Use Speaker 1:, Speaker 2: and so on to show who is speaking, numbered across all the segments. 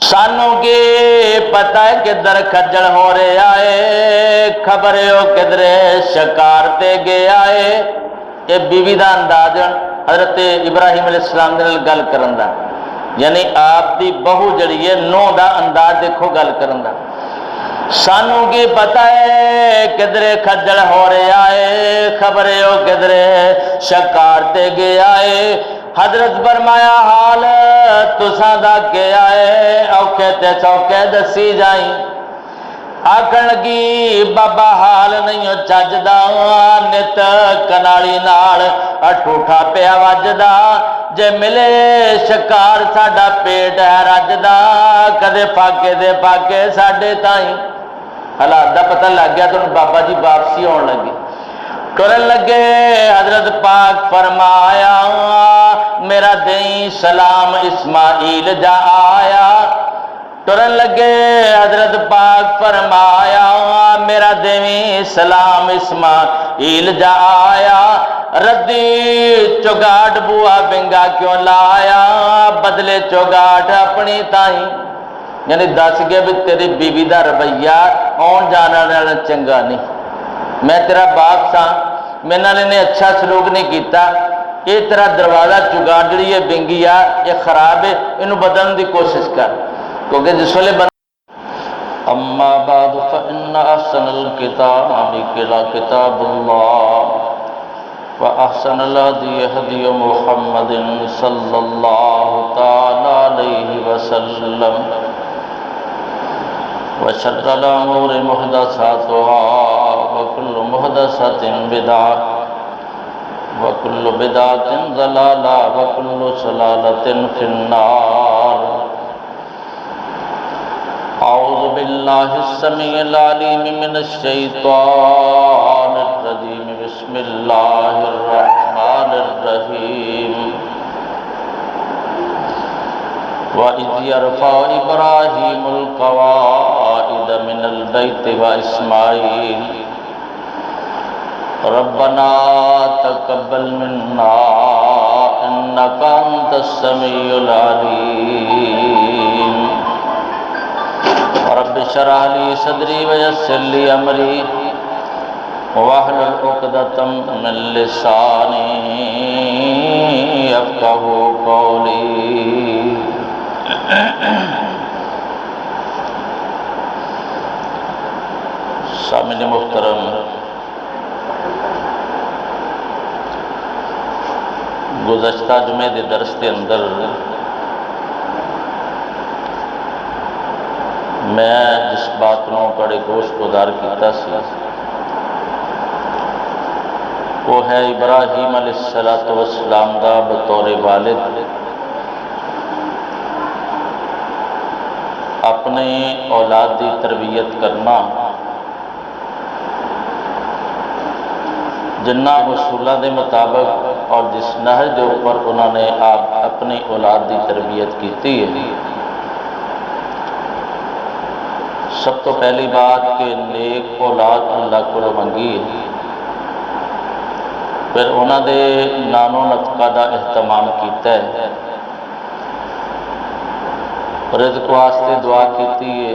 Speaker 1: سانو کی پتہ ہے کدھر کھجڑ ہو رہے آئے، خبر ہو کدھر شکار تے گئے آئے۔ یہ بیوی دا انداز حضرت ابراہیم علیہ السلام دے نال گل کرن دا، یعنی آپ دی بہو جڑی ہے نو دا انداز دیکھو گل کرن دا۔ سانو کی پتہ ہے کدھر کھجڑ ہو رہے آئے، خبر ہو کدھر شکار تے گئے آئے۔ حضرت فرمایا حال تساں دا کے آئے، اوکھے تے سوکھے دسی جائیں۔ آکھن لگی بابا حال نہیں چجدا، نت کنالی نال اٹھوٹھا پیا وجدا، جے ملے شکار ساڈا پیٹ ہے رجدا، کدے پاکے دے پاکے ساڈے تائیں۔ حالات دا پتہ لگ گیا تو بابا جی واپسی آن لگے، ٹرن لگے۔ حضرت پاک فرمایا میرا دیں سلام اسماعیل جا آیا۔ ٹرن لگے، حضرت پاک فرمایا میرا دیویں سلام اسماعیل جا آیا۔ ردی چگاٹ بوا بنگا کیوں لایا، بدلے چگاٹ اپنی تائیں۔ یعنی دس گئے بھی تیری بیوی دا رویہ آن جانا چنگا نہیں، میں تیرا باپ سا، میرے نال نے اچھا سلوک نہیں کیتا، یہ تیرا دروازہ چگاڑ جڑی ہے بنگی آ یہ خراب ہے، انہوں بدلنے دی کوشش کر، کیونکہ جس ویلے اما بعد فإن أحسن الكتاب كتاب الله وأحسن الهدي هدي محمد صلى الله تعالى عليه وسلم وشر الأمور محدثاتها وكل محدثة بدعة وكل بدعة ضلالة وكل ضلالة في النار۔ اعوذ باللہ السمیع العلیم من الشیطان الرجیم، بسم اللہ الرحمن الرحیم۔ وَإِذْ يَرْفَعُ إِبْرَاهِيمُ الْقَوَاعِدَ مِنَ الْبَيْتِ وَإِسْمَاعِيلُ رَبَّنَا تَقَبَّلْ مِنَّا إِنَّكَ أَنْتَ السَّمِيعُ الْعَلِيمُ۔ رب اشرح لي صدري ويسر لي امري واحلل عقدة من لساني يفقهوا قولي۔ سامعین محترم، گزشتہ جمعے دے درس کے اندر میں جس بات نو بڑے گوش گزار کیتا سی وہ ہے ابراہیم علیہ السلام دا بطور والد اپنے اولاد دی تربیت کرنا، جنہ اصولوں دے مطابق اور جس نہج دے اوپر انہوں نے اپنی اولاد دی تربیت کی ہے۔ سب تو پہلی بات کہ نیک اولاد اللہ کو منگی ہے، پھر انہوں دے نانو نطقہ دا اہتمام کیتا ہے، رزق واسطے دعا کیتی ہے،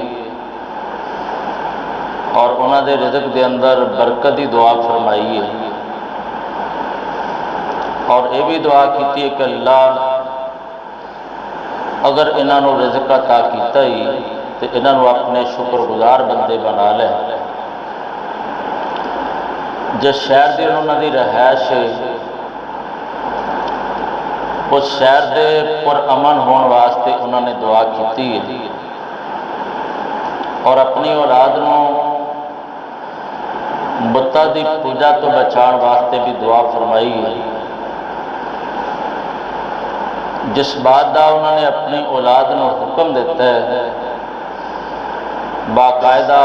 Speaker 1: اور انہوں دے رزق دے اندر برکت دی دعا فرمائی ہے، اور یہ بھی دعا کیتی ہے کہ اللہ اگر انہوں نے رزق عطا کیتا ہی تو انہوں اپنے شکر گزار بندے بنا لے۔ جس شہر دی انہوں دی رہائش ہے اس شہر دے پر امن ہون واسطے انہوں نے دعا کیتی ہے، اور اپنی اولاد نو بتاں دی پوجا تو بچان واسطے بھی دعا فرمائی ہے۔ جس بات دا انہوں نے اپنی اولاد نو حکم دیتا ہے باقاعدہ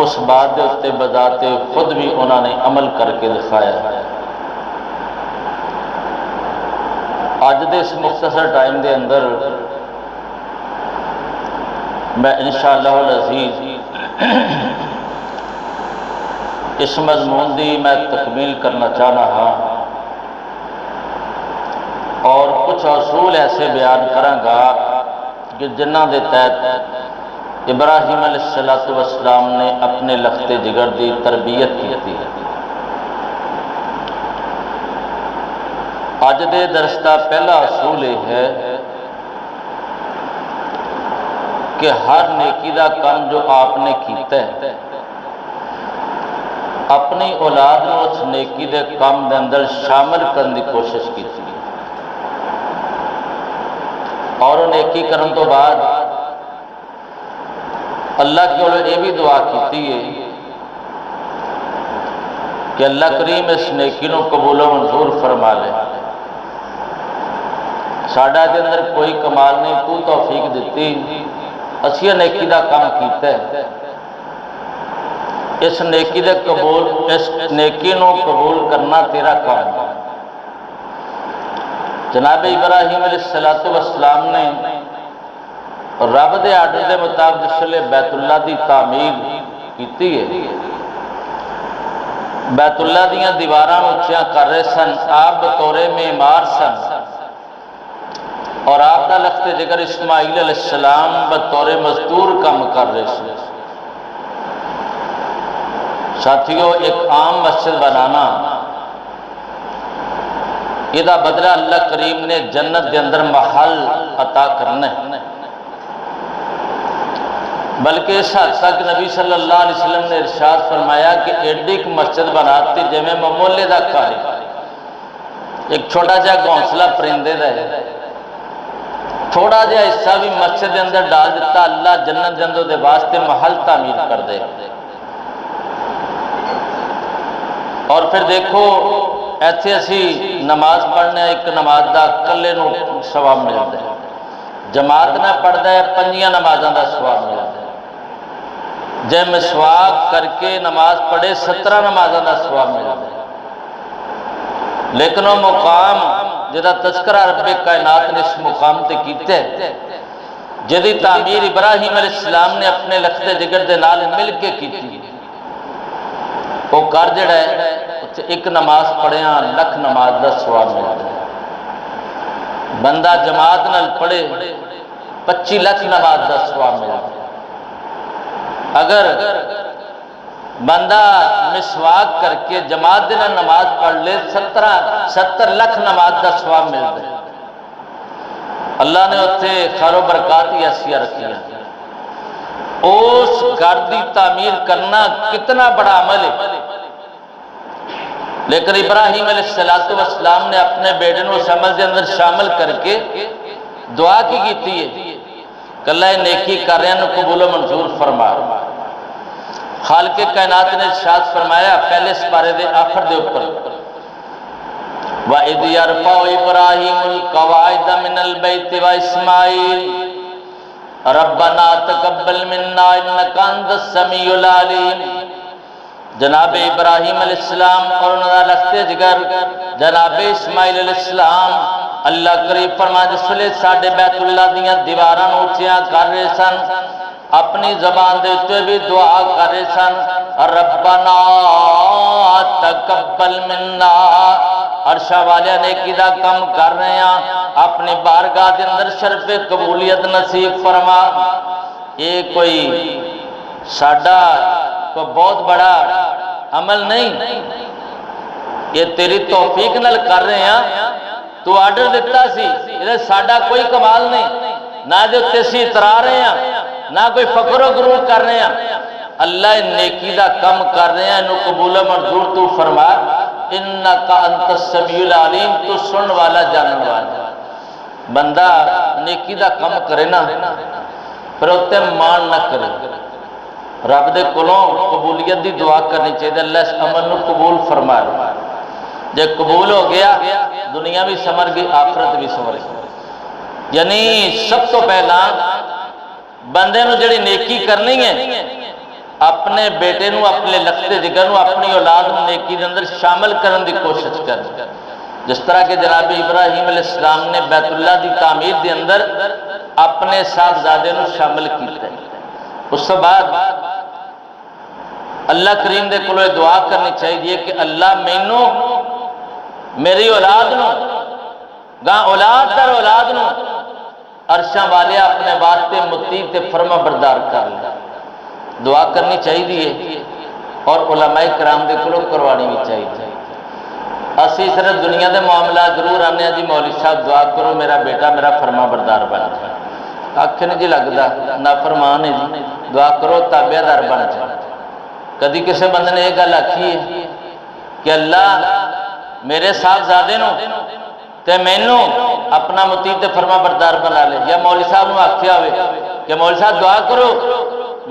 Speaker 1: اس بات دے اتے بذات خود بھی انہوں نے عمل کر کے دکھایا ہے۔ آج دے اس مختصر ٹائم دے اندر میں انشاءاللہ العزیز اس مضمون دی میں تکمیل کرنا چاہنا ہاں، اور کچھ اصول ایسے بیان کراں گا کہ جنہاں دے تحت ابراہیم علیہ السلام نے اپنے لختے جگر دی تربیت کی ہے۔ اج دے درس دا پہلا اصول یہ ہے کہ ہر نیکی دا کام جو آپ نے کیتا ہے اپنی اولاد نو اس نیکی دے کام دے اندر شامل کرنے کی کوشش کی تھی، اور وہ نیکی کرن تو بعد اللہ کے لئے یہ بھی دعا کیتی ہے کہ اللہ کریم اس نیکی نو قبول و منظور فرما لے۔ ساڈا دے اندر کوئی کمال نہیں، تو توفیق دیتی، اسی نیکی دا کام کیتا ہے، اس نیکی دے قبول، اس نیکی نو قبول کرنا تیرا کام ہے۔ جناب ابراہیم علیہ السلام نے رب دے آرڈر دے مطابق جس لئے بیت اللہ دی تعمیر کیتی ہے، بیت اللہ دیاں دیواراں اونچیاں کر رہے سن، آپ بطور معمار سن، اور آپ دا لخت جگر اسماعیل علیہ السلام بطور مزدور کام کر رہے سن۔ ساتھیو، ایک عام مسجد بنانا یہ دا بدلہ اللہ کریم نے جنت دے اندر محل عطا کرنا ہے، بلکہ اس حد تک نبی صلی اللہ علیہ وسلم نے ارشاد فرمایا کہ ایڈی ایک مسجد بناتی جے میں ممولے دا کاری، ایک چھوٹا جا گھونسلہ پرندے دا ہے، تھوڑا جا حصہ بھی مسجد دے اندر ڈال دیتا، اللہ جنت دے اندر دے واسطے محل تعمیر کر دے۔ اور پھر دیکھو ایتھے اسی نماز پڑھنے ایک نماز دا کلے نو ثواب ملتا ہے، جماعت نہ پڑھتا ہے 5 نمازاں دا ثواب ملتا ہے، جے مسواک کر کے نماز پڑھے 17 نمازاں دا ثواب ملتا ہے۔ لیکن وہ مقام جدا تذکرہ رب کائنات نے اس مقام تے کیتے جدی تعمیر ابراہیم علیہ السلام نے اپنے لخت جگر دے نال مل کے کیتی، وہ کر جڑا ہے ایک نماز پڑھیاں لکھ نماز دا ثواب ملتا ہے۔ بندہ جماعت نال پڑھے 25 لاکھ نماز دا ثواب ملتا ہے۔ اگر بندہ مسواک کر کے جماعت دے نال نماز پڑھ لے 70 لاکھ نماز دا ثواب ملتا ہے۔ اللہ نے اتنے خیر و برکات ہی ایسی رکھی ہیں۔ اس گھر دی تعمیر کرنا کتنا بڑا عمل ہے، لیکن ابراہیم علیہ السلام نے اپنے بیٹے نو اس عمل دے اندر شامل کر کے دعا کی کیتی ہے کہ اللہ نیکی کر رہے ہیں قبول و منظور فرما۔ خالق کائنات نے ارشاد فرمایا پہلے سپارے دے آخر دے اوپر، وَإِذْ يَرْفَعُ إِبْرَاهِيمُ الْقَوَاعِدَ مِنَ الْبَيْتِ وَإِسْمَاعِيلُ رَبَّنَا تَقَبَّلْ مِنَّا إِنَّكَ أَنْتَ السَّمِيعُ الْعَلِيمُ۔ جناب ابراہیم علیہ السلام اور انہوں نے لخت جگر جناب اسماعیل علیہ السلام اللہ کریم فرما جس لئے ساڑھے بیت اللہ دیاں دیواراں اونچیاں کر رہے سن، اپنی زبان دیتے بھی دعا کر رہے سن، ربنا تقبل منا، عرشہ والے نیکی دا کم کر رہے ہیں، اپنی بارگاہ دے اندر شرف قبولیت نصیب فرما۔ یہ کوئی ساڑھا کوئی بہت بڑا عمل نہیں، یہ تیری توفیق نال کر رہے ہیں، تو آرڈر دیتا سی، یہ ساڑھا کوئی کمال نہیں، نہ جو تیسی اترا رہے ہیں، نہ کوئی فخر و غرور کر رہے ہیں، اللہ نیکی دا کم کر رہے ہیں، انہوں قبول و منظور تو فرما، انکا انت السمیع العلیم، تو سن والا جانن والا۔ بندہ نیکی دا کم کرے نا پھر ہوتے مان نہ کرے، رب دے کولوں قبولیت دی دعا کرنی چاہیے، اللہ اس عمل نو قبول فرمائے، جے قبول ہو گیا دنیا بھی سمر گئی آخرت بھی سمر گئی۔ یعنی سب تو پہلا بندے نو جڑی نیکی کرنی ہے اپنے بیٹے نو اپنے لخت جگر نو اپنی اولاد نو نیکی دے اندر شامل کرن دی کوشش کر، جس طرح کہ جناب ابراہیم علیہ السلام نے بیت اللہ دی تعمیر دے اندر اپنے صاحبزادے نو شامل کیتا ہے۔ اس کے بعد اللہ کریم دے کولے دعا کرنی چاہیے کہ اللہ مینوں میری اولاد نو گاں اولاد در اولاد نو عرشاں والے اپنے واسطے مطیع تے فرما بردار کر لیں. دعا کرنی چاہیے اور علماء کرام دے کولوں کروانی بھی چاہیے. اسی صرف دنیا دے معاملات ضرور آنے جی مولوی صاحب دعا کرو میرا بیٹا میرا فرما بردار بن جائے. آنکھ نہیں جی لگتا نافرمان ہے جی دعا کرو تابع دار بن جائے. کدی کسی بندے نے یہ گل آکھی ہے کہ اللہ میرے صاحبزادے نو تے مینوں اپنا مطیع تے فرما بردار بنا لے. یا مولوی صاحب نو آکھیا ہوئے کہ مولوی صاحب دعا کرو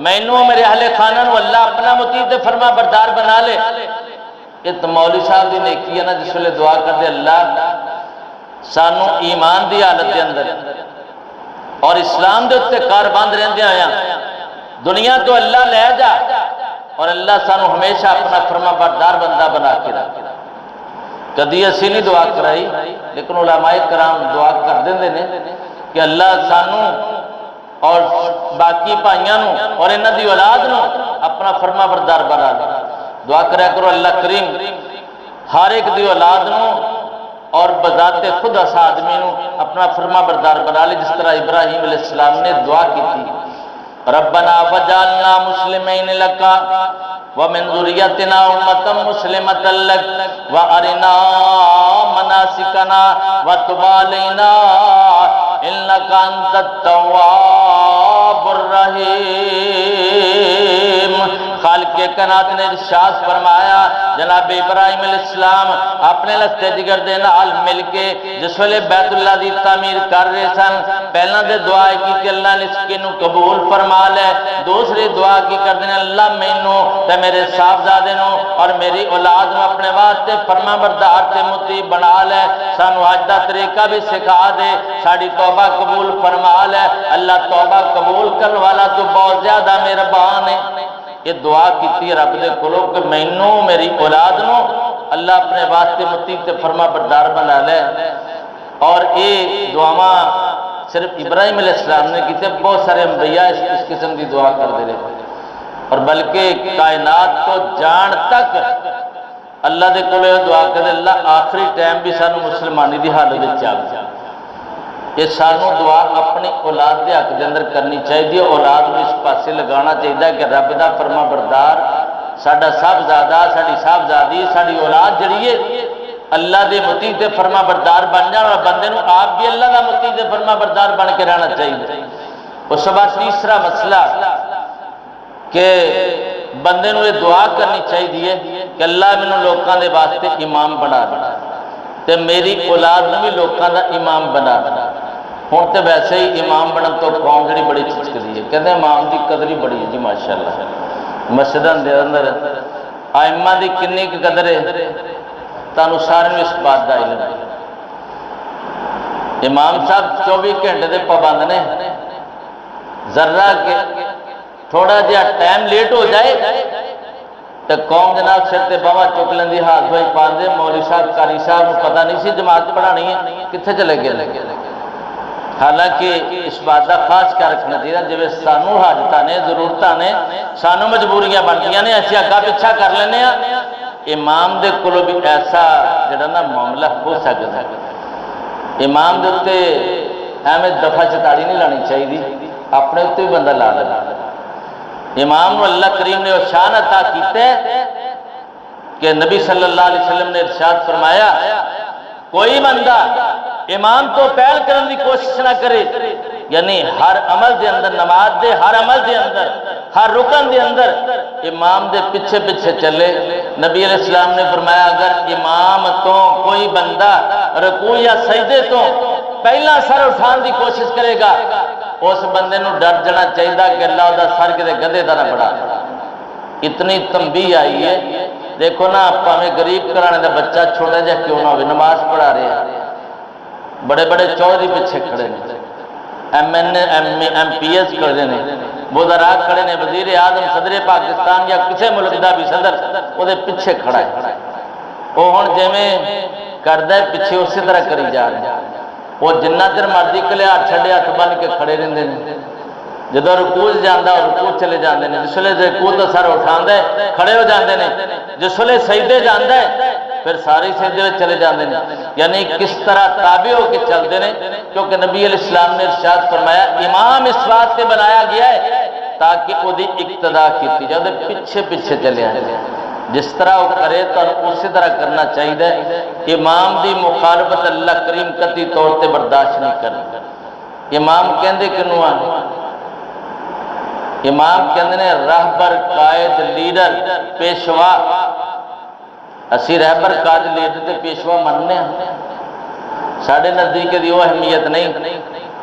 Speaker 1: مینوں میرے اہل خانہ نو اللہ اپنا مطیع تے فرما بردار بنا لے. یہ تو مولوی صاحب دی نیکی ہے نا جس ویلے دعا کر دے اللہ سانو ایمان دی حالت دے اندر اور اسلام دے اتنے کاربند رہندے آیا دنیا تو اللہ لے جا اور اللہ سانو ہمیشہ اپنا فرما بردار بندہ بنا کے رکھ. کدی اسی نہیں دعا کرائی لیکن علماء کرام دعا کر دیں نے کہ اللہ سانو اور باقی بھائیاں نو اور انہاں دی اولاد نو اپنا فرما بردار بنا لے. دعا کریا کرو اللہ کریم ہر ایک دی اولاد نو اور بذات خود اس آدمی نو اپنا فرما بردار بنا لے جس طرح ابراہیم علیہ السلام نے دعا کی تھی ربنا وجعلنا مسلمین لک ومن ذریتنا امۃ مسلمۃ لک وارنا مناسکنا وتب علینا انک انت التواب الرحیم. خالق کائنات نے ارشاد فرمایا جناب ابراہیم علیہ السلام اپنے لستے جگر دے نال مل کے جس ویلے بیت اللہ دی تعمیر کر رہے سن پہلا دے دعا کی کہ اللہ نے اس کے نو قبول فرما لے. دوسری دعا کی کر دینے اللہ مینوں تے میرے صاحبزادے نو اور میری اولاد نو اپنے واسطے فرما بردار تے مطیع بنا لے. سانو حج دا طریقہ بھی سکھا دے ساڈی توبہ قبول فرما لے. اللہ توبہ قبول کرنے والا تو بہت زیادہ مہربان ہے. یہ دعا کیتی رب دے کولوں کہ مینوں میری اولاد نو اللہ اپنے واسطے مطیع تے فرما بردار بنا لے. اور یہ دعاواں صرف ابراہیم علیہ السلام نے کیتے بہت سارے انبیاء اس قسم کی دعا کرتے رہے اور بلکہ کائنات کو جان تک اللہ دے کولوں یہ دعا کرتے اللہ آخری ٹائم بھی سانو مسلمانی دی حالت وچ آ جائے. یہ سانو دعا اپنی اولاد دے حق دے اندر کرنی چاہیے. اولاد کو اس پاسے لگانا چاہیے کہ رب دا فرما بردار ساڈا صاحبزادہ ساڈی صاحبزادی ساڈی اولاد جڑی ہے اللہ دے مطیع تے فرما بردار بن جان اور بندے نو آپ بھی اللہ دا مطیع تے فرما بردار بن کے رہنا چاہیے. اس کے بعد تیسرا مسئلہ کہ بندے نو یہ دعا کرنی چاہیے کہ اللہ مینوں لوکاں دے واسطے امام بنا دے تے میری اولاد نو بھی لوکاں دا امام بنا دے. ہوں تو ویسے ہی امام بنن تو قوم جڑی بڑی چچکدی ہے کہتے امام دی قدر ہی بڑی ہے جی ماشاءاللہ. مسجداں دے اندر ائمہ دی کنی کی قدر ہے تانوں سارے اس بات دا علم ہے. امام صاحب 24 گھنٹے دے پابند نے ذرہ کہ تھوڑا جہا ٹائم لیٹ ہو جائے تو قوم جناب سر تے باواں چک لیندی ہاتھ دھوئی پاندے مولوی صاحب قاری صاحب کو پتہ نہیں سی جماعت پڑھانی ہے کتنے چلے گئے. حالانکہ اس بات کا خاص کیا رکھنا چاہیے جب سانو حاجتاں نے ضرورتاں نے سانو مجبوریاں بنتیاں نے اسی اگا پچھا کر لینے ہاں. امام دے کولوں بھی ایسا جڑا نا معاملہ ہو سکتا ہے. امام دے اتنے ایویں دفعہ چتاڑی نہیں لانی چاہیے اپنے اتنے بھی بندہ لا لے. امام نو اللہ کریم نے وہ شان عطا کیتے کہ نبی صلی اللہ علیہ وسلم نے ارشاد فرمایا کوئی بندہ امام تو پہل کرنے کی کوشش نہ کرے یعنی ہر عمل دے اندر نماز دے ہر عمل دے اندر ہر رکن دے اندر امام دے پیچھے پیچھے چلے. نبی علیہ السلام نے فرمایا اگر امام تو کوئی بندہ رکوع یا سجدے تو پہلا سر اٹھان دی کوشش کرے گا اس بندے نو ڈر جانا چاہیے کہ اللہ دا سر کدے گدے دا نہ بڑھا. اتنی تنبیہ آئی ہے. دیکھو نا پاویں غریب گھرانے دا بچہ چھوٹا جہا کیوں نہ ہوئے نماز پڑھا رہے ہیں بڑے بڑے چودھری پیچھے کھڑے ہیں ایم پی ایس کھڑے ہیں وزراء کھڑے ہیں وزیر اعظم صدر پاکستان یا کسی ملک دا بھی صدر وہ پیچھے کھڑا ہے. وہ ہوں جیویں کردا ہے پیچھے اسی طرح کری جا رہے ہیں. وہ جنہ چر مرضی کلے ہاتھ چھڈے ہاتھ بن کے کھڑے رہندے ہیں. جدو رکوع جاندا اور رکوع چلے جاندے ہیں. جس ویلے رکوع تو سر اٹھاندا ہے کھڑے ہو جاندے ہیں. جس ویلے سجدے جاندا ہے پھر سارے سجدے میں چلے جاندے ہیں، یعنی کس طرح تابع ہو کے چلتے ہیں، کیونکہ نبی علیہ السلام نے ارشاد فرمایا امام اس بات سے بنایا گیا ہے تاکہ وہ دی اقتدا کیتی جائے، پیچھے پیچھے چلے آئے، جس طرح وہ کرے تو اسی طرح کرنا چاہیے۔ امام دی مخالفت اللہ کریم قطعی طور تے برداشت نہیں کرنی۔ امام کہندے کنوں آ؟ امام کہندے نے راہبر، قائد، لیڈر، پیشوا۔ اسی رہبر، قائد، لیڈر تے پیشوا مننے ہیں، ساڑھے نزدیک دی وہ اہمیت نہیں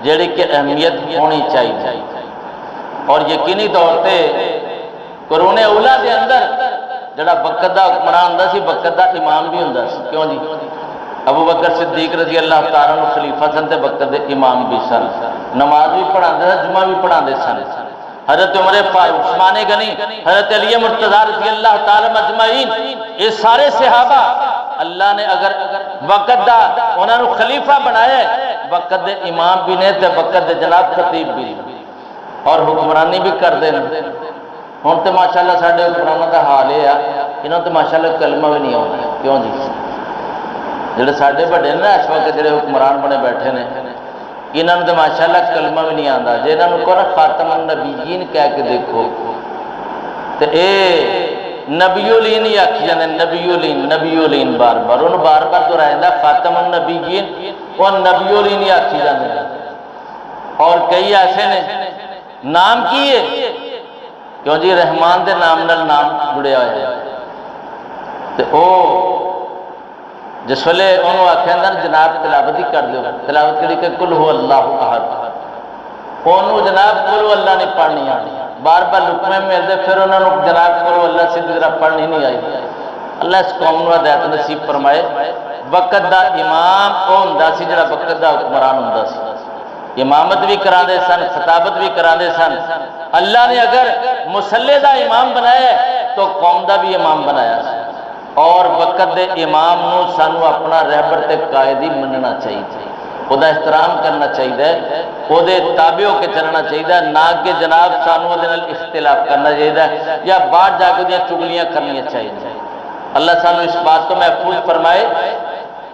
Speaker 1: جیڑی کہ اہمیت ہونی چاہیے۔ اور یقینی طور تے قرون اولا دے اندر جڑا وقت دا حکمران ہوندا سی، وقت دا امام بھی ہوندا سی، کیوں جی؟ ابو بکر صدیق رضی اللہ تعالیٰ عنہ خلیفہ سن تے وقت دے امام بھی سن، نماز بھی پڑھاندے سن، جمعہ بھی پڑھاندے سن۔ حضرت عمر فاروق، عثمان غنی، حضرت علی مرتضیٰ رضی اللہ تعالیٰ مجمعین، یہ سارے صحابہ اللہ نے اگر وقت دا انہوں نے خلیفہ بنایا ہے، وقت دے امام بھی نے تے وقت دے جناب خطیب بھی اور حکمرانی بھی کر دیں۔ ہوں تو ماشاءاللہ ساڈے حکمرانوں کا حال یہ ہے، انہوں تو ماشاءاللہ کلمہ بھی نہیں آنا، کیوں جی؟ جڑے ساڈے بڑے نا اس وقت جڑے حکمران بنے بیٹھے نے، انہوں نے تو ماشاءاللہ کلمہ بھی نہیں آتا، جے انہوں نے کہو خاتم النبیین کہہ کے دیکھو تو اے نبیولین ہی آکھی جانے، نبیولین بار بار انہوں بار بار تو رہندا خاتم النبیین وہ نبیولین ہی آکھی جانے۔ اور کئی ایسے نے نام کیے کیوں جی رحمان دے نام نال نام جڑیا ہوئے ہیں، تو او جس ویلے انہوں آکھیں گا جناب تلاوت ہی کر دو، تلاوت کری کہ کل ہو اللہ احد، انہوں جناب کل ہو اللہ نہیں پڑھنی آنی، بار بار لکمے میں دے، پھر انہوں نے جناب کل ہو اللہ سے طرح پڑھنی نہیں آئی۔ اللہ اس قوم نے ہدایت نصیب فرمائے۔ وقت دا امام او ہوندا سی جڑا وقت دا حکمران ہوندا سی، امامت بھی کرا دے سن، خطابت بھی کرا دے سن۔ اللہ نے اگر مسلح دا امام بنایا تو قوم دا بھی امام بنایا سی، اور وقت دے امام نو سانو اپنا رہبر تے قائد ہی مننا چاہیے، او دا احترام کرنا چاہیے، او دے تابع ہو کے چلنا چاہیے، نہ کہ جناب سانو دے نال اختلاف کرنا چاہیے یا باہر جا کے چگلیاں کرنی چاہیے۔ اللہ سانو اس بات تو محفوظ فرمائے۔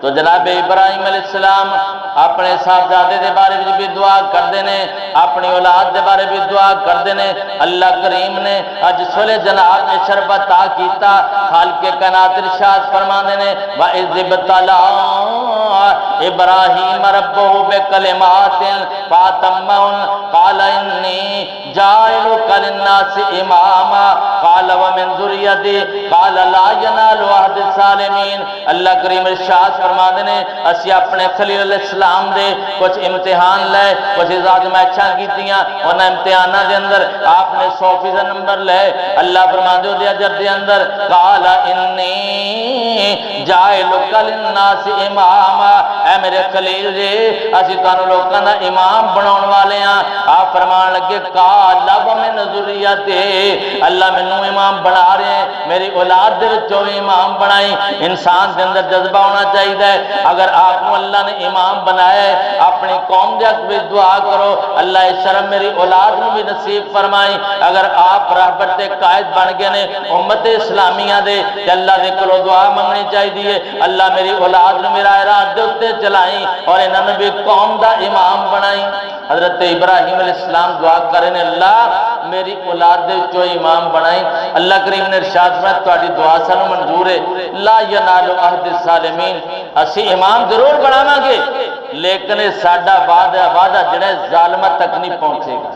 Speaker 1: تو جناب ابراہیم علیہ السلام اپنے صاحبزادے دے بارے بھی دعا کردے نے، اپنی اولاد دے بارے بھی دعا کردے نے۔ اللہ کریم نے اج سولے جناب نے شرف عطا کیتا، خالق کائنات ارشاد فرماندے نے وَإِذِ ابْتَلَىٰ إِبْرَاهِيمَ رَبُّهُ بِكَلِمَاتٍ فَأَتَمَّهُنَّ قَالَ إِنِّي جَاعِلُكَ لِلنَّاسِ إِمَامًا قَالَ وَمِنْ ذُرِّيَّتِي قَالَ لَا يَنَالُ عَهْدِ الظَّالِمِينَ۔ اللہ کریم ارشاد فرماندے نے اسی اپنے خلیل علیہ السلام دے کچھ امتحان لے، کچھ آزمائشاں کیتیاں، ان امتحاناں دے اندر آپ نے 100% نمبر لے۔ اللہ فرماندے دے اجر دے اندر قال انی جاعلک للناس اماما، اے میرے خلیل جی اسی تانوں لوکاں دا امام بناون والے ہاں۔ آپ فرمان لگے قال ومن ذریتی، اللہ مینوں امام بنا رہے ہیں، میری اولاد دے وچوں امام بنائی۔ انسان دے اندر جذبہ ہونا چاہیے، اگر آپ کو اللہ نے امام بنایا ہے اپنی قوم دے حق میں دعا کرو اللہ اس شرم میری اولاد کو بھی نصیب فرمائی۔ اگر آپ رہبر تے قائد بن گئے نے امت اسلامیہ دے کہ اللہ دے کلو دعا منگنی چاہیے اللہ میری اولاد نے میرا ارادہ دے اتے چلائی اور انہوں نے بھی قوم دا امام بنائی۔ حضرت ابراہیم علیہ السلام دعا کریں اللہ میری اولاد دے جو امام بنائی۔ اللہ کریم نے ارشاد فرمایا تہاڈی دعا سانو منظور ہے، لا ینال عہد الظالمین، اسی امام ضرور بناواں گے لیکن ساڈا وعدہ جڑا ظالمت تک نہیں پہنچے گا،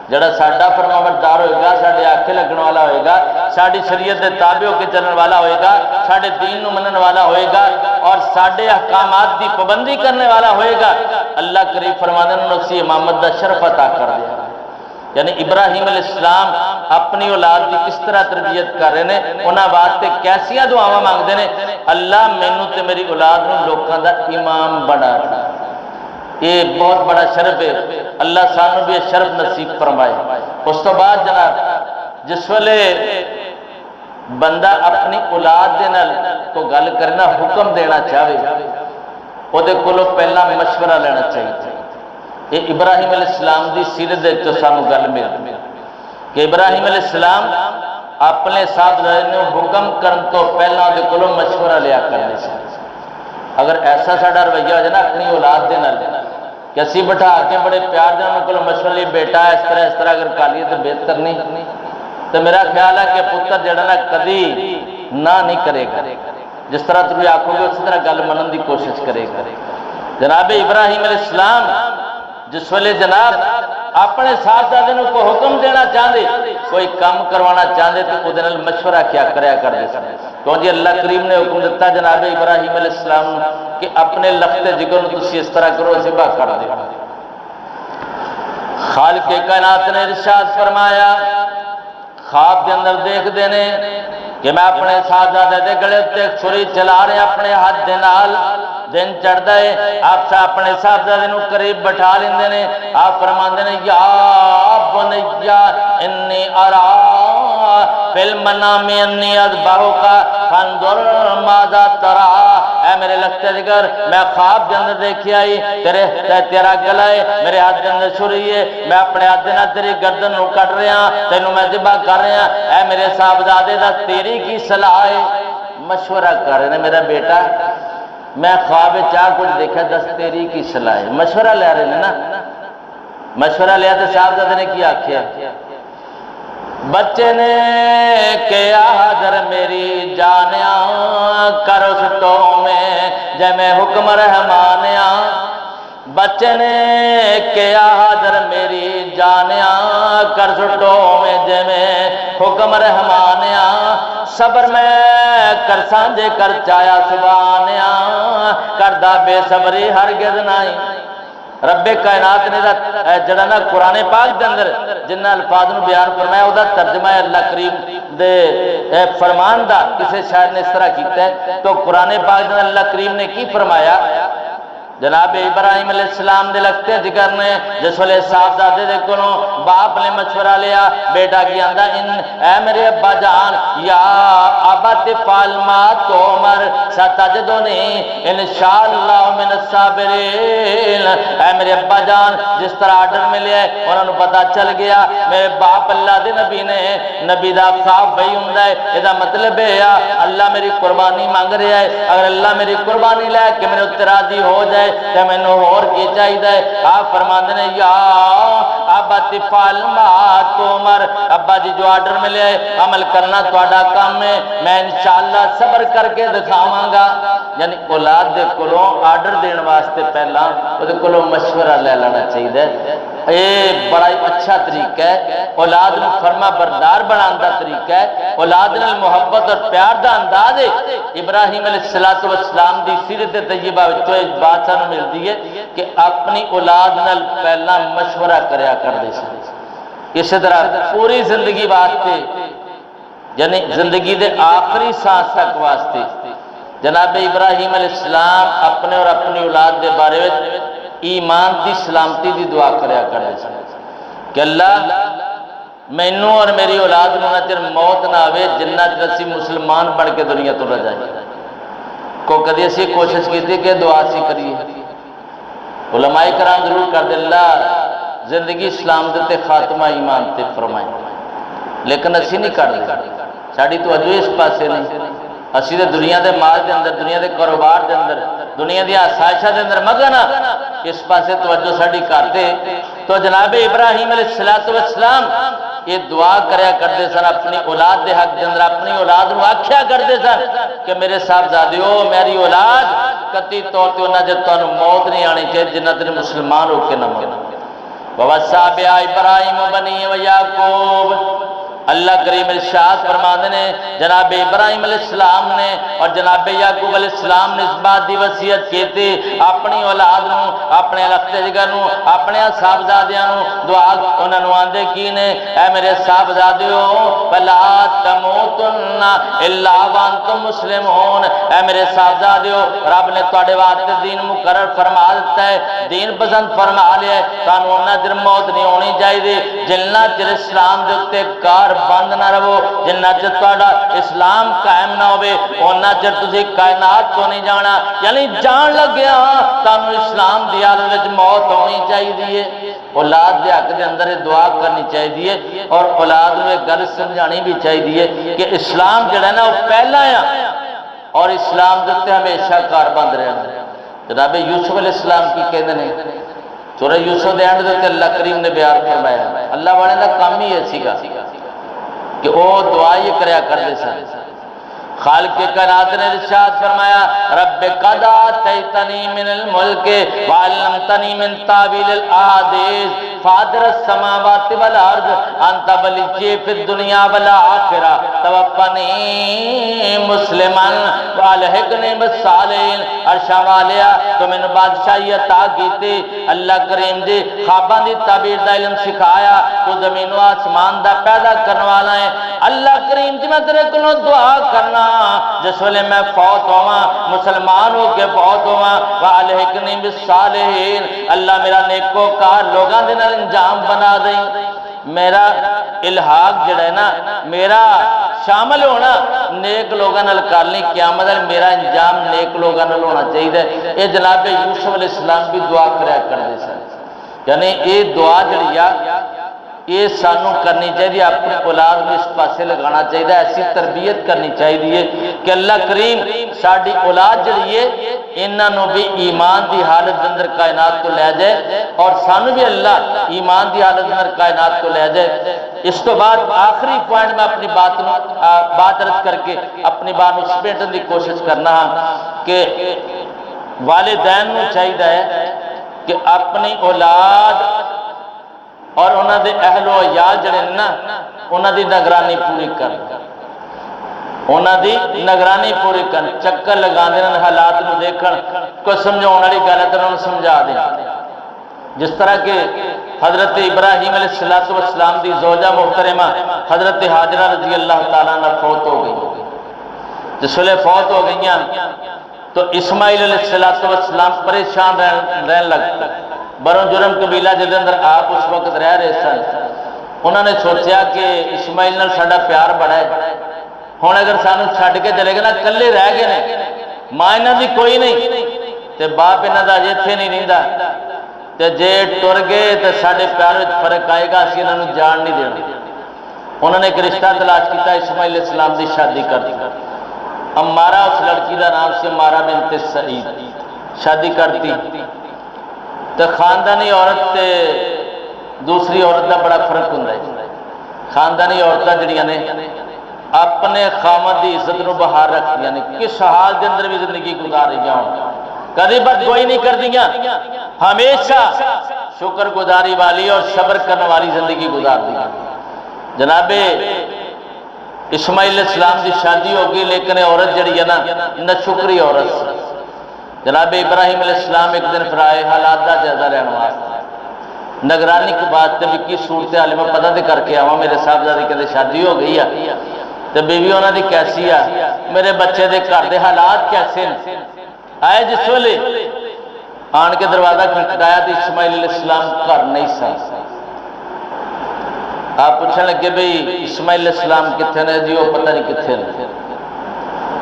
Speaker 1: جڑا ساڈا فرمانبردار ہوئے گا، ساڈے آنکھیں لگن والا ہوئے گا، ساڈی شریعت دے تابع ہو کے چلن والا ہوئے گا، ساڈے دین نو منن والا ہوئے گا اور ساڈے احکامات دی پابندی کرنے والا ہوئے گا، اللہ کریم فرماندے نے اسی امامت دا شرف عطا کر دیا۔ یعنی ابراہیم علیہ السلام اپنی اولاد کی کس طرح تربیت کر رہے ہیں، انہاں واسطے کیسیاں دعاواں مانگدے نے، اللہ مینوں تے میری اولاد نوں لوکاں دا امام بنا دے۔ یہ بہت بڑا شرف ہے، اللہ سانوں بھی شرف نصیب فرمائے۔ اس تو بعد جناب جس ویلے بندہ اپنی اولاد دے نال کو گل کرنا حکم دینا چاہے وہ دے کولوں پہلا مشورہ لینا چاہیے۔ یہ ابراہیم علیہ السلام دی سیرت دے تو سانوں گل مل کہ ابراہیم علیہ السلام اپنے صاحبزادے نے حکم کرن تو پہلا دے کولوں مشورہ لیا کرنے سے۔ اگر ایسا ساڈا رویہ ہو جائے نا اپنی اولاد دے نال کہ اسی بٹھا کے بڑے پیار دے انہاں کولوں مشورہ لے بیٹا اس طرح اگر کر لیے تو بہتر نہیں، تو میرا خیال ہے کہ پتر جڑا نا کدی نہ نہیں کرے گا، جس طرح تم آکھو گے اسی طرح گل منن دی کوشش کرے گا۔ جناب ابراہیم علیہ السلام جس ویلے جناب اپنے صاحبزادے نوں کو حکم دینا چاہتے، کوئی کام کروانا چاہتے تو وہ نال مشورہ کیا کریا کرتے سن، کیونکہ اللہ کریم نے حکم دیتا جناب ابراہیم علیہ السلام کہ اپنے لخت جگر نوں تسی اس طرح کرو ذبح کر دو۔ خالق کائنات نے ارشاد فرمایا خواب کے اندر دیکھ دینے کہ میں اپنے صاحبزادے دے گلے تے چھری چلا رہے اپنے ہاتھ دے نال، دن چڑھتا ہے آپ اپنے صاحبزادے نوں قریب بٹھا لیندے نے، آپ فرماندے نے یا بنیا انی ارا فی المنام انی اذبحک فانظر ماذا ترى، اے میرے لختے جگر میں خواب کے اندر دیکھی آئی تیرا گلا ہے میرے ہاتھ کے اندر چھری ہے، میں اپنے ہاتھ دے نال تیری گردن نوں کٹ رہا تینوں میں ذبح کر رہا، اے میرے صاحبزادے دا تیری کی صلاح ہے؟ مشورہ کر رہے ہیں میرا بیٹا میں خواب چاہ کچھ دیکھا دس تیری کی صلاح ہے، مشورہ لے رہے ہیں نا، مشورہ لیا تو صاحبزادے نے کیا آکھیا بچے نے کیا حضر میری جانیا کر اس تو میں جے میں حکم رحمانیا، بچے نے کیا حضر میری جانیا کر سٹو میں جے میں حکم رحمانیا، صبر میں کر سانجے کر چایا سبحانیا کردہ بے صبری ہرگز نہیں۔ رب کائنات نے جڑا نا قرآن پاک دے اندر جنہ الفاظ نو بیان فرمایا او دا ترجمہ اللہ کریم دے فرمان دا کسے شاعر نے اس طرح کیتا ہے، تو قرآن پاک دے اللہ کریم نے کی فرمایا جناب ابراہیم علیہ السلام دے لگتے جگر نے جس ویلے صاحبزادے دے کولوں باپ نے مشورہ لیا بیٹا کی آندا اے میرے ابا جان یا ابت فعل ما تؤمر ستجدنی انشاءاللہ من الصابرین، اے میرے ابا جان جس طرح آرڈر ملے انہوں نے پتہ چل گیا میرے باپ اللہ دے نبی نے نبی دا خواب بھئی ہوندا ہے، ادا مطلب ہے اللہ میری قربانی مانگ رہا ہے، اگر اللہ میری قربانی لے کہ میرے اتنے راضی ہو جائے تو میں نے اور کی چاہیے، آپ فرماندے نے یا ابا تفعل ما تؤمر، ابا جی جو آرڈر ملے عمل کرنا تہاڈا کام ہے، میں انشاءاللہ صبر کر کے دکھاواں گا۔ یعنی اولاد دے کولوں آرڈر دین واسطے پہلا او دے کولوں مشورہ لے لینا چاہیے، یہ بڑا اچھا طریقہ ہے، اولاد نو فرما بردار بنان دا طریقہ ہے، اولاد نال محبت اور پیار دا انداز ہے۔ ابراہیم علیہ السلام دی سیرت طیبہ وچوں ایک بات سانوں ملتی ہے کہ اپنی اولاد نال پہلا مشورہ کریا کردے سن، اسی طرح پوری زندگی واسطے یعنی زندگی دے آخری سانس تک واسطے جناب ابراہیم علیہ السلام اپنے اور اپنی اولاد دے بارے میں ایمان دی سلامتی دی دعا کریا کرتے سن کہ اللہ مینوں اور میری اولاد نوں نہ چر موت نہ آوے جنہ چر اسی مسلمان بن کے دنیا تو رہ جائیں، کو کدی اسی کوشش کی تھی کہ دعا سی کریے، علماء کرام ضرور کر دے اللہ زندگی اسلام دے خاتمہ ایمان تے فرمائیں، لیکن اسی نہیں کر دے، ساڑی توجہ اس پاسے نہیں، اسی دے دنیا دے مال دے اندر دنیا دے کاروبار دے اندر دنیا دی آسائشاں دے اندر مگن اس پاسے توجہ ساڑی کرتے، تو جناب ابراہیم علیہ السلام یہ دعا کریا کرتے سن اپنی اولاد دے حق دے اندر، اپنی اولاد نو آکھیا کرتے سن کہ میرے صاحبزادیو میری اولاد قطعی طور تے انہاں جے تانوں موت نہیں آنی چاہیے جنہ تیرے مسلمان ہو کے نہ مرن۔ وَوَصَّىٰ بِهَا إِبْرَاهِيمُ بَنِيهِ وَيَعْقُوبُ، اللہ کریم ارشاد فرماندے نے جناب ابراہیم علیہ السلام نے اور جناب یعقوب علیہ السلام نے اس بات دی وصیت کی تھی اپنی اولاد نو اپنے لختے جگر نو اپنے صاحبزادیاں نو دعا انہاں نو آندے کی نے اے میرے صاحبزادیو فلا تموتن الا وانتم مسلمون، اے میرے صاحبزادیو رب نے تواڈے واسطے دین مقرر فرما دیتا ہے، دین پسند فرما لیا ہے، تانوں انہاں چر موت نہیں ہونی چاہیے جنہ چر اسلام دے اوتے کار بند نہ رہو، جنہ چر تہاڈا اسلام قائم نہ ہوئے اُنہ چر تسی کائنات کو نہیں جانا، یعنی جان لگیا تانوں اسلام دی حالت وچ موت ہونی چاہیے۔ اولاد دے حق دے اندر دعا کرنی چاہیے اور اولاد میں گل سمجھانی بھی چاہیے کہ اسلام جڑا ہے نا وہ پہلا ہے اور اسلام دے ہمیشہ کار بند رہنا۔ جناب یوسف علیہ السلام کی کہتے ہیں سورہ یوسف دے اینڈ تے اللہ کریم نے بیان فرمایا اللہ والے دا کام ہی ایسی گا کہ وہ دعا یہ کریا کرتے سن۔ خالق کائنات نے ارشاد فرمایا رب قد آتیتنی من الملک وعلمتنی من تاویل الاحادیث فاطر السماوات والارض انت ولی فی الدنیا والآخرہ توفنی مسلما والحقنی بالصالحین۔ عرشاں والیا تو میں نے بادشاہی عطا کی تھی، اللہ کریم جی خواباں دی تعبیر دا علم سکھایا، تو زمین و آسمان دا پیدا کرنے والا ہے۔ اللہ کریم جی میں تیرے کو دعا کرنا جس ویلے میں فوت ہوا مسلمان ہو کے فوت ہوا والحقنی بالصالحین، اللہ میرا نیکوکار لوگاں دے نال انجام بنا دیں۔ میرا الحاق جڑا ہے نا میرا شامل ہونا نیک لوگاں نال کر لیں، قیامت ہے میرا انجام نیک لوگاں نال ہونا چاہیے۔ اے جناب یوسف علیہ السلام بھی دعا کریا کرتے سن، یعنی یہ دعا جڑی آ یہ سانوں کرنی چاہیے، اپنے اولاد میں اس پاسے لگانا چاہیے، ایسی تربیت کرنی چاہیے کہ اللہ کریم ساری اولاد جڑی ہے انہوں بھی ایمان دی حالت اندر کائنات کو لے جائے اور سانوں بھی اللہ ایمان دی حالت اندر کائنات کو لے جائے۔ اس تو بعد آخری پوائنٹ میں اپنی بات عرض کر کے اپنی بات اس سمیٹن دی کوشش کرنا کہ والدین کو چاہیے کہ اپنی اولاد اور انہوں دے اہل و عیال جڑے نا انہوں دی نگرانی پوری کر، انہوں دی نگرانی پوری کر، چکر لگا دینا حالات کو دیکھن، کوئی سمجھاؤں والی گل ہے تو انہوں نے سمجھا دیں۔ جس طرح کہ حضرت ابراہیم علیہ السلام دی زوجہ محترمہ حضرت حاجرہ رضی اللہ تعالیٰ عنہ فوت ہو گئی، جس ویلے فوت ہو گئیاں تو اسماعیل علیہ السلام پریشان رہن لگ بروں جرم قبیلہ جدے اندر آپ اس وقت رہ رہے سن، انہوں نے سوچیا کہ اسماعیل نال ساڈا پیار بڑا ہے، ہن اگر سانو چھڈ کے چلے گا نا کلے رہ گئے نے، ماں انہاں دی کوئی نہیں تے باپ انہاں دا ایتھے نہیں رہندا تے جے ٹر گئے تے ساڈے پیار وچ فرق آئے گا، اسی انہاں نوں جان نہیں دینا۔ انہوں نے ایک رشتہ تلاش کیتا، اسماعیل علیہ السلام دی شادی کر دی، امارہ اس لڑکی دا نام سی امارہ بنت سعید، شادی کرتی تو خاندانی عورت تے دوسری عورت دا بڑا فرق ہوندا ہے۔ خاندانی عورتاں جڑیاں نے اپنے خامد دی عزت نو بہار رکھدیاں نے، کس حال دے اندر بھی زندگی گزار رہی ہوں، کدی بد گوئی نہیں کردیاں، ہمیشہ شکر گزاری والی اور صبر کرنے والی زندگی گزار دی۔ جناب اسماعیل علیہ السلام دی شادی ہوگی لیکن عورت جڑی ہے نا نہ شکری عورت۔ جناب ابراہیم علیہ السلام ایک دن پھر آئے حالات دا جائزہ لینے واسطے، نگرانی کی بات تے بھی کی صورت حال میں پتہ تے کر کے آواں، میرے صاحبزادے کہتے شادی ہو گئی ہے تے بیوی انہاں دی کیسی ہے، میرے بچے دے گھر دے حالات کیسے ہیں۔ آئے جس ویلے آن کے دروازہ کھٹکھٹایا تو اسماعیل علیہ السلام گھر نہیں سن۔ آپ پوچھنے لگے بھئی اسماعیل علیہ السلام کتنے نے؟ جی وہ پتہ نہیں کتنے نے،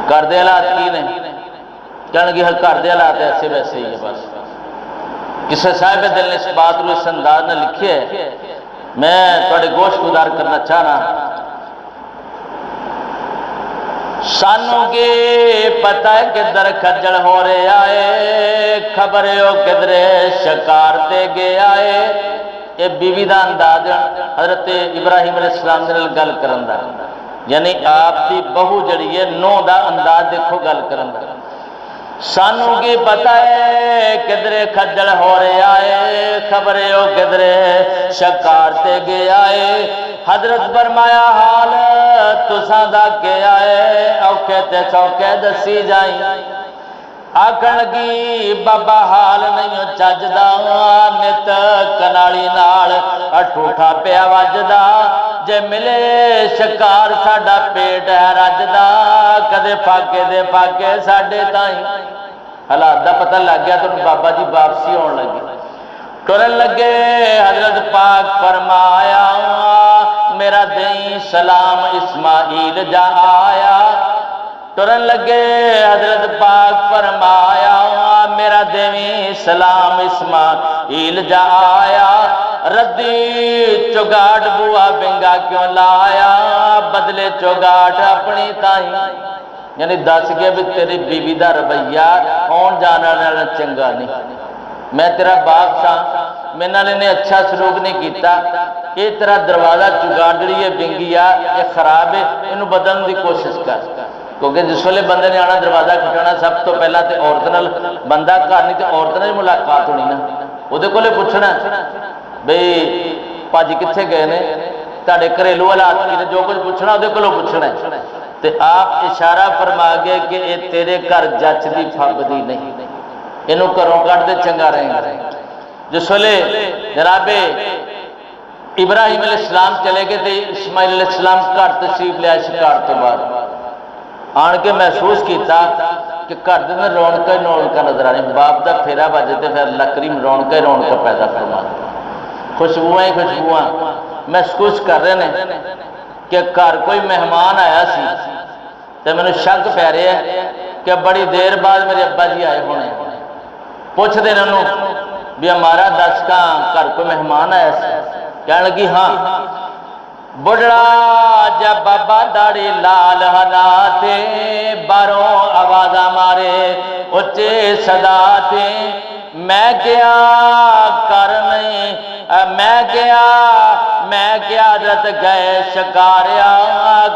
Speaker 1: گھر دے حالات کی نے؟ کہنے گے گھر دے حالات ایسے ویسے ہی ہے بس۔ کسی صاحب دل نے اس بات کو اس انداز نے لکھی ہے، میں تھوڑے گوشت گزار کرنا چاہنا۔ سانوں کے پتہ ہے کہ در کھجڑ ہو رہے آئے، خبر ہو کدرے شکار دے گے آئے۔ یہ بیوی دا انداز حضرت ابراہیم علیہ السلام نے گل کرن دا، یعنی آپ دی بہو جڑی ہے نو دا انداز دیکھو گل کرن دا۔ سانوں کی پتہ ہے کدرے کھجڑ ہو رہے آئے، خبر ہو کدرے شکار تے گے آئے۔ حضرت فرمایا حال تساں دا کے آئے، اوکھے تے سوکھے دسی جائیں۔ آکھن لگی بابا حال نہیں چجدا، نت کنالی نال اٹھوٹھا پیا وجدا، جے ملے شکار ساڈا پیٹ ہے رجدا، کدے پاکے دے پاکے ساڈے تائیں۔ حالات دا پتہ لگ گیا تو بابا جی واپسی ہون لگے، ٹرن لگے۔ حضرت پاک فرمایا میرا دیں سلام اسماعیل جا آیا۔ ٹرن لگے حضرت پاک فرمایا میرا دیویں سلام اسماعیل جا آیا۔ ردی چگاٹ بوا بنگا کیوں لایا بدلے چگاٹ اپنی تائیں یعنی دس گیا بھی تیری بیوی دا رویہ آن جانا والا چنگا نہیں میں تیرا باپ سا میں نے اچھا سلوک نہیں کیتا یہ تیرا دروازہ چگاڑی ہے بنگی آ یہ خراب ہے انہوں بدلنے دی کوشش کر کیونکہ جس ویلے بندے نے آنا دروازہ کھٹانا سب تو پہلا تے عورت نال بندہ گھر نہیں تے عورت نال ملاقات ہونی نا وہ کولے پوچھنا بھئی پاجی کتنے گئے نے تہاڈے گھریلو حالات کی نے جو کچھ پوچھنا وہ کولوں پوچھنا ہے تے آپ اشارہ فرما گئے کہ یہ تیرے گھر جچ دی پھبدی نہیں انہوں گھروں کٹ دے چنگا رہیں گا جس ویلے جناب ابراہیم علیہ السلام چلے گئے تے اسماعیل علیہ السلام گھر تشریف لیا شکار تو بعد آن کے محسوس کیتا کہ گھر دے میں رونقاں نظر آ رہی باپ دا پھیرا بجے تے پھر اللہ کریم رونقاں پیدا فرما خوشبوئیں ہی خوشبوئیں محسوس کر رہے ہیں کہ گھر کوئی مہمان آیا سی تے میں نے شک پہ رہے ہیں کہ بڑی دیر بعد میرے ابا جی آئے ہونے پوچھ دے انہوں بھی ہمارا دس کا گھر کوئی مہمان آیا سی کہنے لگی ہاں بڑھڑا جب بابا داڑی لال حلاتے باروں آوازہ مارے اچھے صدا تھے میں گیا کر نہیں میں گیا حضرت گئے شکاریا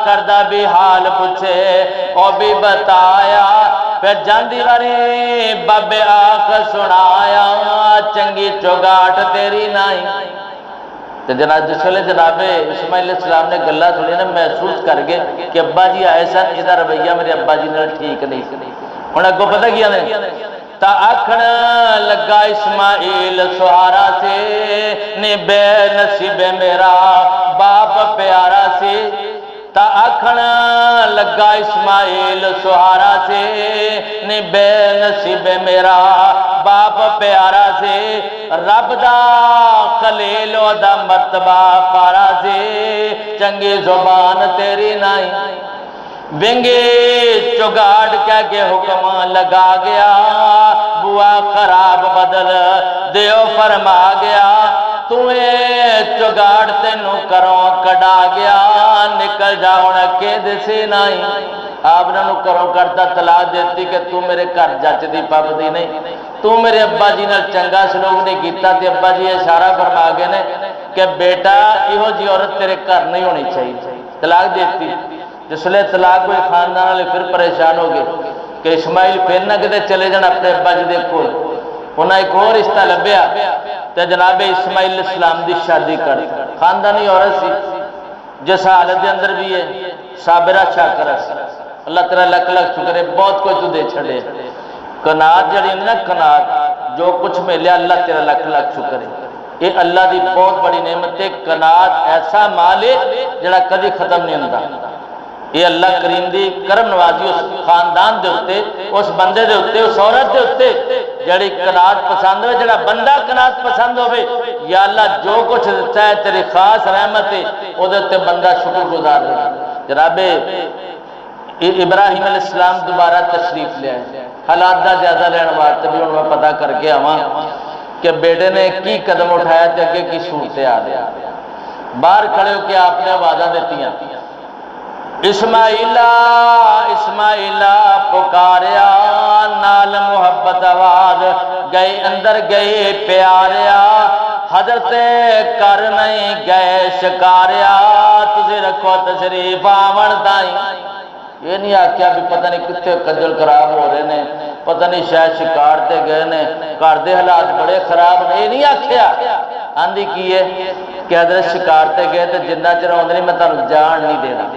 Speaker 1: کردہ بھی حال پوچھے اور بھی بتایا پھر جاندی واری بابے آکھ سنایا چنگی چوگاٹ تیری نائی تو جناب جس ویلے جناب اسماعیل علیہ السلام نے گلہ سنی نے محسوس کر گئے کہ ابا جی آئے سن یہ رویہ میرے ابا جی نے ٹھیک نہیں ہوں اگوں پتہ کیا نے تا آکھن لگا اسماعیل سہارا سے نی بے نصیب میرا باپ پیارا سے تا آکھن لگا اسماعیل سہارا سے نی بے نصیب میرا باپ پیارا سے رب دا خلیل دا مرتبہ پارا سے چنگی زبان تیری نائی بنگی چگاڑ کہہ کے حکم لگا گیا بوا خراب بدل دیو فرما گیا تمہیں چگاڑ تینوں کروں کڈا گیا نکل جاؤ کے دسی نائی آپ نے کروں کرتا طلاق دیتی کہ تو میرے گھر جچ دی پابندی نہیں تو میرے ابا جی نے چنگا سلوک نہیں کیتا تے ابا جی اشارہ فرما گئے نے کہ بیٹا یہو جی عورت تیرے گھر نہیں ہونی چاہیے طلاق دیتی جس لئے طلاق کوئی خاندان والے پھر پریشان ہو گئے کہ اسماعیل پھر نہ کتے چلے جان اپنے ابا جی دیکھو انہیں ایک اور رشتہ لبیا تے جناب اسماعیل علیہ السلام دی شادی کر خاندانی عورت سی جس حالت دے اندر بھی ہے صابرہ شاکرہ سی اللہ تعالیٰ لکھ لکھ شکرے بہت کوئی تو دے چھڑے کنات جڑی نا کنات جو کچھ ملے اللہ تیرا لکھ لکھ شکرے یہ اللہ دی بہت بڑی نعمت ہے کنات ایسا مال ہے جڑا کدی ختم نہیں ہوتا یہ اللہ کریم دی کرم نوازی اس خاندان دے ہوتے اس بندے دے ہوتے اس عورت دے ہوتے جڑی کنات پسند ہوئے جڑا بندہ کنات پسند ہوئے یا اللہ جو کچھ دیتا ہے تیری خاص رحمت ہے وہ دیتے بندہ شکر گزار ہے جناب ابراہیم علیہ السلام دوبارہ تشریف لے آئے حالات دا زیادہ لینے واسطے بھی انہوں نے پتہ کر کے آواں کہ بیٹے نے کی قدم اٹھایا تے اگے کی صورتیں آ گیا باہر کھڑے ہو کے آپ نے آوازاں دیتی ہیں اسماعیلہ اسماعیلہ پکاریا نال محبت آواز گئے اندر گئے پیاریا حضرت کر نہیں گئے شکاریا تجھے رکھو تشریف آون تائیں یہ نہیں آکھیا بھی پتہ نہیں کتنے کجل خراب ہو رہے ہیں پتہ نہیں شاید شکار تے گئے نے گھر دے حالات بڑے خراب نے یہ نہیں آکھیا آندھی کی ہے کہ حضرت شکار تے گئے تو جنہ چر آؤندے نہیں میں تانوں جان نہیں دینا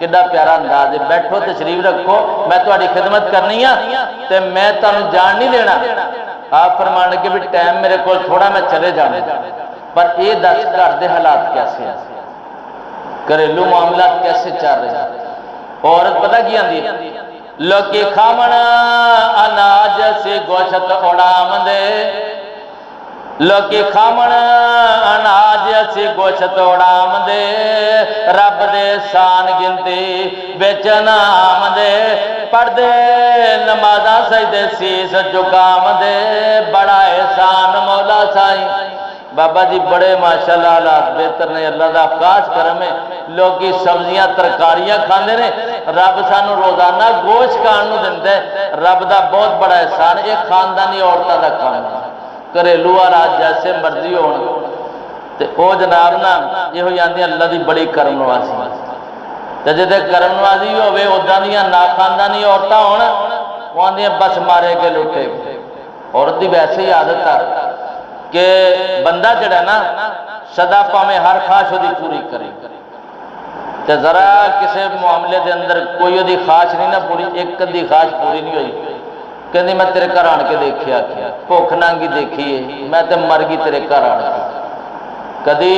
Speaker 1: کڈا پیارا انداز ہے بیٹھو تشریف رکھو میں تہاڈی خدمت کرنی ہے تے میں تانوں جان نہیں دینا آپ فرمان کے بھی ٹائم میرے کول تھوڑا میں چلے جانا پر یہ دس گھر دے حالات کیسے ہیں گھریلو معاملات کیسے چل رہے ہیں عورت پتہ کی آندھی ہے لوکی کھامن اناج سے گوشت اڑام دے لوکی کھامن اناج سے گوشت اڑام دے رب دے سان گنتی بیچن آم دے پڑھ دے نمازاں سجدے سیس جکام دے بڑا احسان مولا سائیں بابا جی بڑے ماشاءاللہ حالات بہتر نے، اللہ دا خاص کرم ہے، لوگ سبزیاں ترکاریاں کھاندے نے، رب سانو روزانہ گوشت کھان نو دیندا ہے، رب دا بہت بڑا احسان ہے۔ خاندانی عورتاں دا کام ہے، گھریلو حالات جیسے مرضی ہون تے او جناب نا یہ آندی اللہ دی بڑی کرم نوازی، تے جے کرم نوازی ہوے اوداں دیاں نا خاندانی عورتاں ہون وہ آندیاں بس مارے کے لٹے۔ عورت دی ویسے ہی عادت ہے کہ بندہ جڑا نا سدا پاویں ہر خواہش دی پوری کرے، تے ذرا کسی معاملے دے اندر کوئی دی خواہش نہیں نہ پوری، ایک دی خواہش پوری نہیں ہوئی، کہندی میں تیرے گھر آن کے دیکھیا کیا بھوک ننگی دیکھی ہے، میں تے مر گئی تیرے گھر آن کے، کدی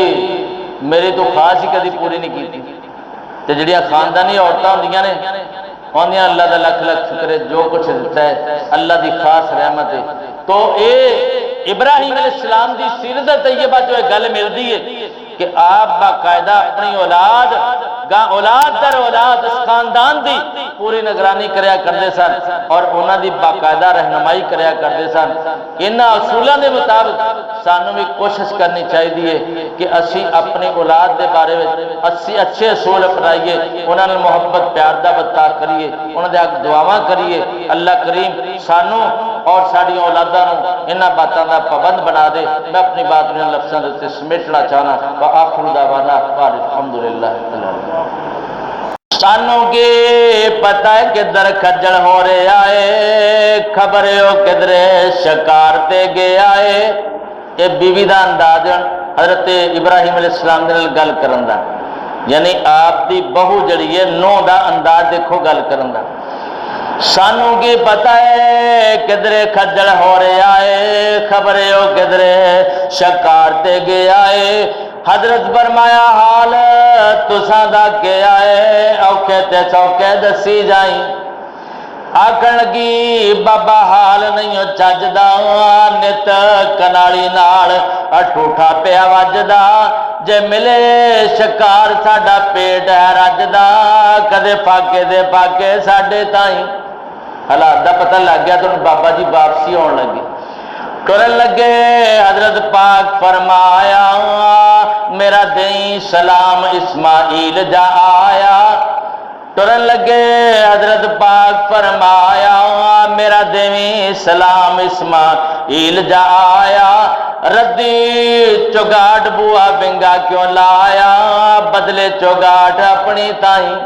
Speaker 1: میری تو خواہش ہی کدی پوری نہیں کی۔ تے جڑیاں خاندانی عورتاں ہوندیاں نے آندیاں اللہ دا لکھ لکھ شکر ہے جو کچھ دیتا ہے اللہ دی خاص رحمت ہے۔ تو اے ابراہیم علیہ السلام دی سیرت طیبہ جو گل ملتی ہے کہ آپ باقاعدہ اپنی اولاد در اولاد اس خاندان دی پوری نگرانی کریا کرتے سن اور انہاں دی باقاعدہ رہنمائی کریا کرتے سن۔ انہاں اصولوں دے مطابق سانوں بھی کوشش کرنی چاہیے کہ اسی اپنی اولاد دے بارے میں اچھے اصول اپنائیے، انہاں نے محبت پیار دا برتاؤ کریے، انہاں دے دعاواں کریے۔ اللہ کریم سانوں اور ساری اولاداں نوں انہاں باتاں دا پابند بنا دے۔ میں اپنی بات میں لفظاں دے سمیٹنا چاہنا وآخر دعوانا الحمدللہ۔ سانوں کی پتہ ہے کہ در کھجڑ ہو رہے آئے، خبر ہو کدھر شکار تے گیا ہے۔ یہ بیوی دا انداز حضرت ابراہیم علیہ السلام دے نال گل کرن دا، یعنی آپ دی بہو جڑی ہے نو دا انداز دیکھو گل کرن دا۔ سانوں کی پتہ ہے کدھر کھجڑ ہو رہے آئے، خبر ہو کدھر شکار تے گیا ہے۔ حضرت فرمایا حال تساں دا کے آئے، اوکھے تے سوکھے دسی جائیں۔ آکھن لگی بابا حال نہیں چجدا، نت کنالی نال اٹھوٹھا پیا وجدا، جے ملے شکار ساڈا پیٹ ہے رجدا، کدے پاکے دے پاکے ساڈے تائیں۔ حالات دا پتہ لگ گیا تو بابا جی واپسی ہون لگے، ٹرن لگے۔ حضرت پاک فرمایا میرا دیں سلام اسماعیل جا آیا۔ ٹرن لگے حضرت پاک فرمایا میرا دیں سلام اسماعیل جا آیا۔ ردی چوگاٹ بوا بنگا کیوں لایا، بدلے چوگاٹ اپنی تائیں۔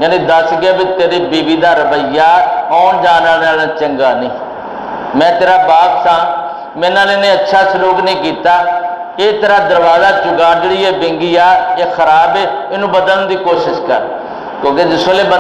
Speaker 1: یعنی دس گیا بھی تیری بیوی دا رویہ آن جانا والا چنگا نہیں، میں تیرا باپ سا، میرے نال انہیں اچھا سلوک نہیں کیتا، یہ تیرا دروازہ چگاڑ جڑی ہے بنگی آ یہ خراب ہے، انہوں بدلنے دی کوشش کر، کیونکہ جس ویلے